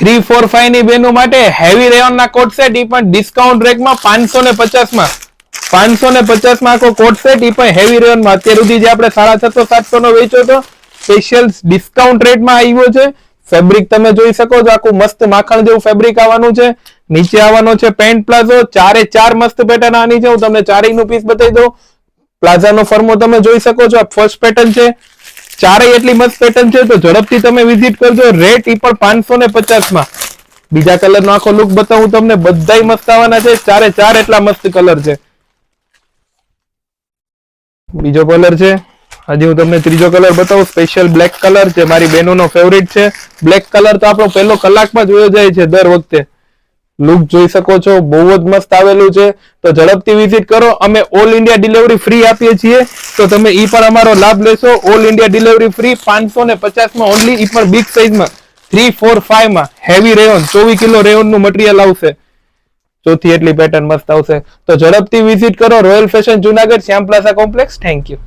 345 ની બેનો માટે હેવી રેયોન ના કોટ સેટ ઈ પણ ડિસ્કાઉન્ટ રેટમાં 550 માં 550 માં આખો કોટ સેટ ઈ પણ હેવી રેયોન માં અત્યાર સુધી જે આપણે 650-700 નો વેચ્યો તો સ્પેશિયલ ડિસ્કાઉન્ટ રેટમાં આવ્યો છે. ફેબ્રિક તમે જોઈ શકો છો, આખું મસ્ત માખણ જેવું ફેબ્રિક આવવાનું છે. નીચે આવવાનો છે પેન્ટ પ્લાઝો, 4/4 મસ્ત પેટર્ન આની છે. હું તમને ચારેયનું પીસ બતાવી દઉં. પ્લાઝાનો ફર્મો તમે જોઈ શકો છો, આ ફર્સ્ટ પેટર્ન છે. ચારેય એટલી મસ્ત પેટર્ન છે તો ઝડપથી તમે વિઝિટ કરજો. રેટ ઈ પણ 550 માં. બીજા કલર નો આખો લુક બતાવું તમને, બધાય મસ્ત આવવાના છે. 4/4 એટલા મસ્ત કલર છે. બીજો કલર છે, હજી હું તમને ત્રીજો કલર બતાવું. સ્પેશિયલ બ્લેક કલર છે, મારી બહેનોનો ફેવરિટ છે. બ્લેક કલર તો આપણો પહેલો કલાકમાં જોયો જાય છે દર વખતે. લુક જોઈ શકો છો, બહુ જ મસ્ત આવેલું છે. તો ઝડપથી વિઝિટ કરો. અમે ઓલ ઇન્ડિયા ડિલિવરી ફ્રી આપીએ છીએ, તો તમે ઈ પણ અમારો લાભ લેશો. ઓલ ઇન્ડિયા ડિલિવરી ફ્રી 550 માં ઓનલી, ઈ પણ બિગ સાઇઝમાં 345 માં હેવી રેયોન 24 કિલો રેયોન નું મટીરિયલ આવશે. ચોથી એટલી પેટર્ન મસ્ત આવશે. તો ઝડપથી વિઝિટ કરો royal fashion Junagadh, Shyam plaza complex. Thank you.